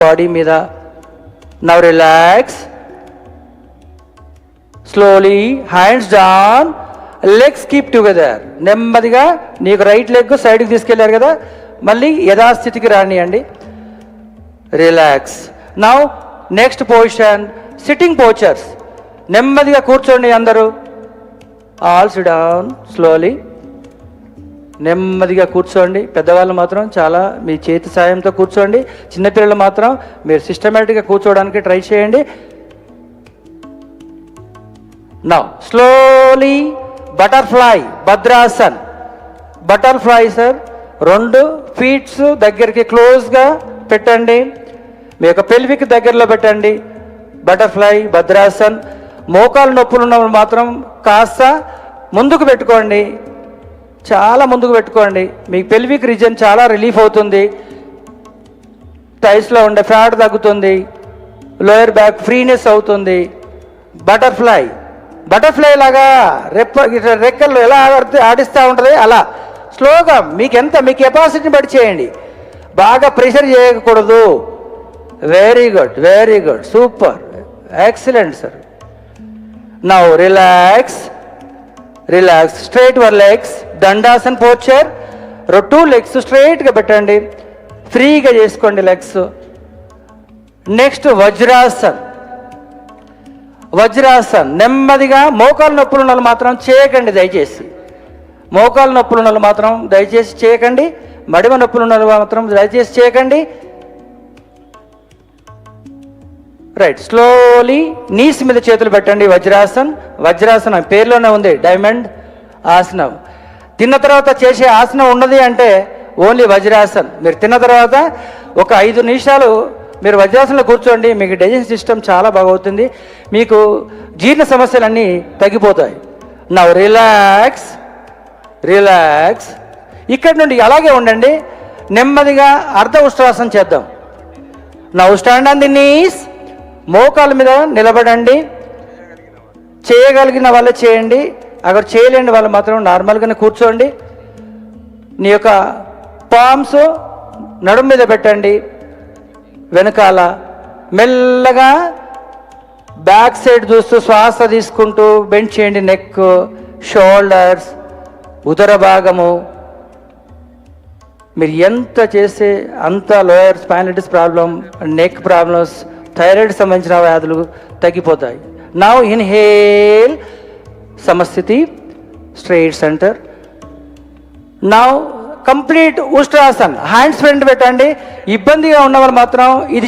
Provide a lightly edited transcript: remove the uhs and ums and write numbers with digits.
Body మీద. Now relax slowly, hands down, legs keep together. నెమ్మదిగా నీకు రైట్ లెగ్ సైడ్కి తీసుకెళ్ళారు కదా, మళ్ళీ యథాస్థితికి రానియండి. Relax. Now next position sitting postures. నెమ్మదిగా కూర్చోండి అందరూ. All sit down slowly. నెమ్మదిగా కూర్చోండి. పెద్దవాళ్ళు మాత్రం చాలా మీ చేతి సాయంతో కూర్చోండి. చిన్నపిల్లలు మాత్రం మీరు సిస్టమేటిక్గా కూర్చోవడానికి ట్రై చేయండి. Now slowly butterfly Bhadrasan. Butterfly sir, 2 feets దగ్గరికి క్లోజ్గా పెట్టండి, మీ యొక్క పెల్విక్ దగ్గరలో పెట్టండి. బటర్ఫ్లై భద్రాసన్. మోకాలు నొప్పులు ఉన్నప్పుడు మాత్రం కాస్త ముందుకు పెట్టుకోండి, చాలా ముందుకు పెట్టుకోండి. మీకు పెల్విక్ రీజన్ చాలా రిలీఫ్ అవుతుంది, థైస్లో ఉండే ఫ్యాట్ తగ్గుతుంది, లోయర్ బ్యాక్ ఫ్రీనెస్ అవుతుంది. బటర్ఫ్లై. బటర్ఫ్లై లాగా రెక్కలు ఎలా ఆడిస్తూ ఉంటుంది అలా స్లోగా మీ కెపాసిటీని బట్టి చేయండి, బాగా ప్రెషర్ చేయకూడదు. Very good, very good, super, excellent sir. Now relax, relax. Straight your legs. దండాసన్ posture. 2 legs స్ట్రైట్గా పెట్టండి, ఫ్రీగా చేసుకోండి లెగ్స్. నెక్స్ట్ వజ్రాసన్. వజ్రాసన్. నెమ్మదిగా మోకాలు నొప్పులు ఉన్న మాత్రం చేయకండి దయచేసి. మోకాలు నొప్పులు ఉన్న మాత్రం దయచేసి చేయకండి. మడిమ నొప్పులు ఉన్న మాత్రం దయచేసి చేయకండి. రైట్. స్లోలీ నీస్ మీద చేతులు పెట్టండి. వజ్రాసన్. వజ్రాసనం పేరులోనే ఉంది, డైమండ్ ఆసనం. తిన్న తర్వాత చేసే ఆసనం ఉన్నది అంటే ఓన్లీ వజ్రాసన్. మీరు తిన్న తర్వాత ఒక 5 నిమిషాలు మీరు వజ్రాసనంలో కూర్చోండి, మీకు డైజెషన్ సిస్టమ్ చాలా బాగవుతుంది, మీకు జీర్ణ సమస్యలన్నీ తగ్గిపోతాయి. Now relax, relax. ఇక్కడ నుండి అలాగే ఉండండి, నెమ్మదిగా అర్ధ ఉష్ట్రాసనం చేద్దాం. Now stand on the knees. మోకాల మీద నిలబడండి. చేయగలిగిన వాళ్ళు చేయండి, అక్కడ చేయలేని వాళ్ళు మాత్రం నార్మల్గానే కూర్చోండి. నీ యొక్క పామ్స్ నడుము మీద పెట్టండి, వెనకాల మెల్లగా బ్యాక్ సైడ్ చూస్తూ శ్వాస తీసుకుంటూ బెండ్ చేయండి. నెక్, షోల్డర్స్, ఉదర భాగము. మీరు ఎంత చేస్తే అంత lower spondylitis problem, neck problems, thyroid సంబంధించిన వ్యాధులు తగ్గిపోతాయి. Now inhale Samasthiti, straight center. Now complete Ushtrasan. Hands front పెట్టండి. ఇబ్బందిగా ఉన్న వాళ్ళు మాత్రం ఇది